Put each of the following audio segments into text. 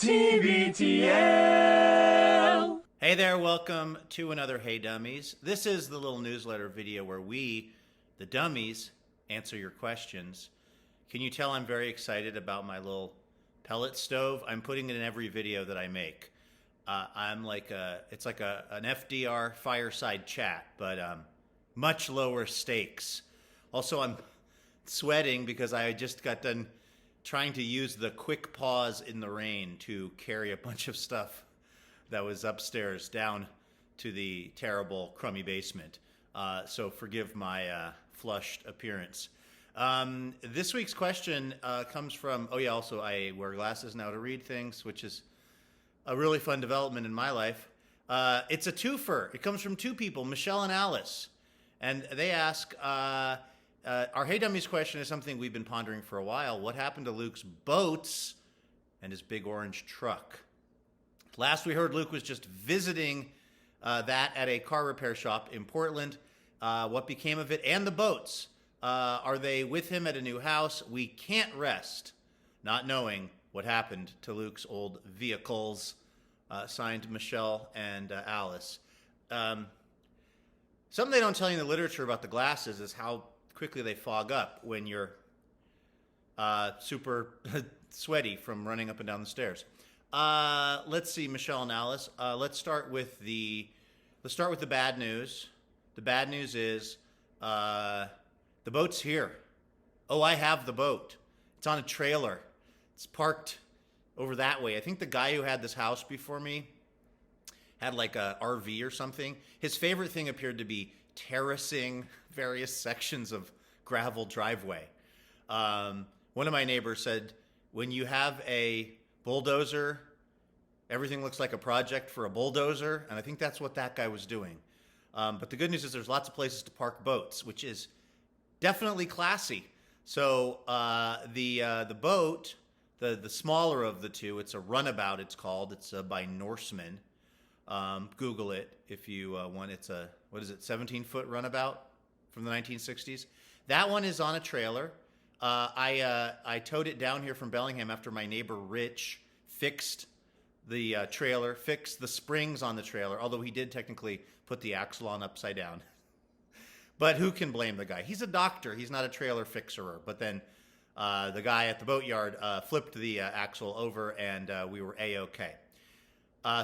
TBTL. Hey there, welcome to another Hey Dummies. This is the little newsletter video where we, the Dummies, answer your questions. Can you tell I'm very excited about my little pellet stove? I'm putting it in every video that I make. It's like an FDR fireside chat, but much lower stakes. Also, I'm sweating because I just got done trying to use the quick pause in the rain to carry a bunch of stuff that was upstairs down to the terrible, crummy basement. So forgive my flushed appearance. This week's question comes from, also I wear glasses now to read things, which is a really fun development in my life. It's a twofer. It comes from two people, Michelle and Alice. And they ask, our Hey Dummies question is something we've been pondering for a while. What happened to Luke's boats and his big orange truck? Last we heard, Luke was just visiting that at a car repair shop in Portland. What became of it and the boats? Are they with him at a new house? We can't rest not knowing what happened to Luke's old vehicles. Signed Michelle and Alice. Something they don't tell you in the literature about the glasses is how quickly they fog up when you're super sweaty from running up and down the stairs. Let's see, Michelle and Alice. Let's start with the bad news. The bad news is the boat's here. Oh, I have the boat. It's on a trailer. It's parked over that way. I think the guy who had this house before me had like a RV or something. His favorite thing appeared to be terracing various sections of gravel driveway. One of my neighbors said, when you have a bulldozer, everything looks like a project for a bulldozer, and I think that's what that guy was doing. But the good news is there's lots of places to park boats, which is definitely classy. So the boat, the smaller of the two, it's a runabout, it's called. It's by Norseman. Google it if you want. It's a, 17-foot runabout from the 1960s. That one is on a trailer. I towed it down here from Bellingham after my neighbor Rich fixed the trailer, fixed the springs on the trailer, although he did technically put the axle on upside down. But who can blame the guy? He's a doctor. He's not a trailer fixerer. But then the guy at the boatyard flipped the axle over, and we were A-okay.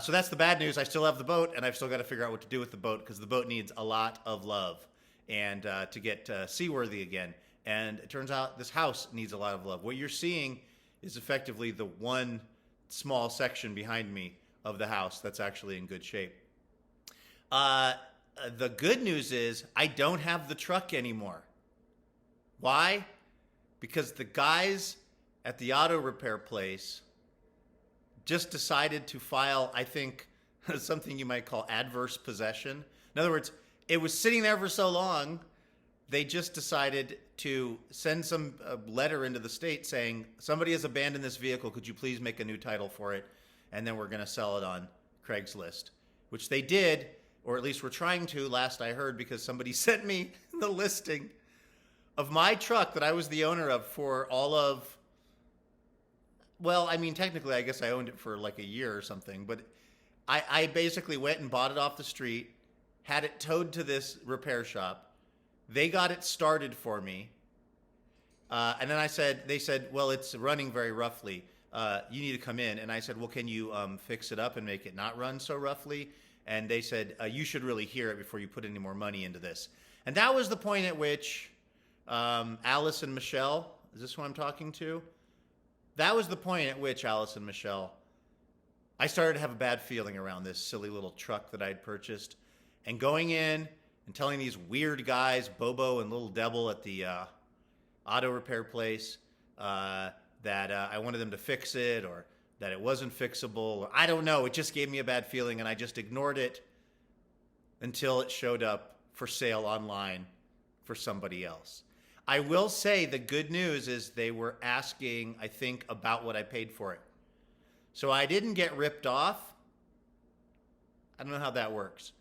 So that's the bad news. I still have the boat, and I've still got to figure out what to do with the boat because the boat needs a lot of love and to get seaworthy again. And it turns out this house needs a lot of love. What you're seeing is effectively the one small section behind me of the house that's actually in good shape. The good news is I don't have the truck anymore. Why? Because the guys at the auto repair place just decided to file, I think, something you might call adverse possession. In other words, it was sitting there for so long, they just decided to send some letter into the state saying, somebody has abandoned this vehicle, could you please make a new title for it? And then we're going to sell it on Craigslist, which they did, or at least were trying to, last I heard, because somebody sent me the listing of my truck that I was the owner of for all of, well, I mean, technically, I guess I owned it for like a year or something, but I basically went and bought it off the street, had it towed to this repair shop. They got it started for me. And then they said, well, it's running very roughly. You need to come in. And I said, well, can you fix it up and make it not run so roughly? And they said, you should really hear it before you put any more money into this. And that was the point at which Alice and Michelle, is this who I'm talking to? That was the point at which, Alice and Michelle, I started to have a bad feeling around this silly little truck that I'd purchased. And going in and telling these weird guys, Bobo and Little Devil at the auto repair place, that I wanted them to fix it or that it wasn't fixable. Or I don't know. It just gave me a bad feeling, and I just ignored it until it showed up for sale online for somebody else. I will say the good news is they were asking, I think, about what I paid for it. So I didn't get ripped off. I don't know how that works.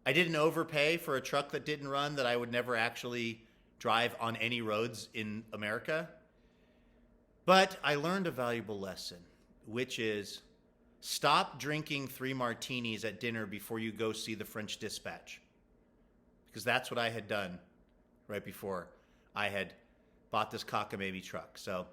I didn't overpay for a truck that didn't run, that I would never actually drive on any roads in America. But I learned a valuable lesson. which is stop drinking 3 martinis at dinner before you go see the French Dispatch. Because that's what I had done right before I had bought this cockamamie truck. So,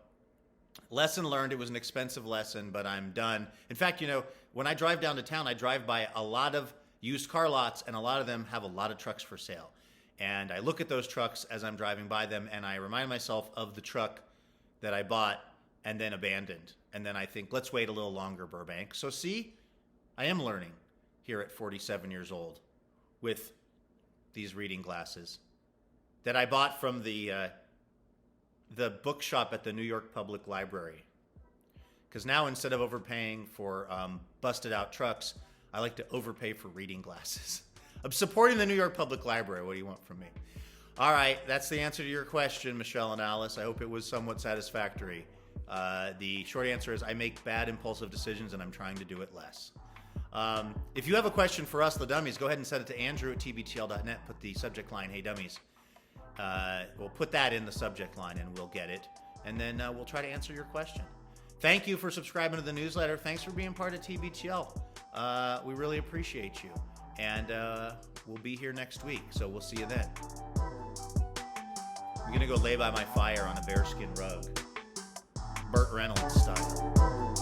lesson learned. It was an expensive lesson, but I'm done. In fact, you know, when I drive down to town, I drive by a lot of used car lots, and a lot of them have a lot of trucks for sale. And I look at those trucks as I'm driving by them, and I remind myself of the truck that I bought and then abandoned. And then I think, let's wait a little longer, Burbank. So see, I am learning here at 47 years old with these reading glasses that I bought from the bookshop at the New York Public Library. Because now, instead of overpaying for busted out trucks, I like to overpay for reading glasses. I'm supporting the New York Public Library. What do you want from me? All right, that's the answer to your question, Michelle and Alice. I hope it was somewhat satisfactory. The short answer is I make bad impulsive decisions, and I'm trying to do it less. If you have a question for us, the Dummies, go ahead and send it to Andrew at tbtl.net. Put the subject line, "Hey Dummies." We'll put that in the subject line, and we'll get it. And then we'll try to answer your question. Thank you for subscribing to the newsletter. Thanks for being part of TBTL. We really appreciate you. And we'll be here next week, so we'll see you then. I'm going to go lay by my fire on a bearskin rug. Burt Reynolds style.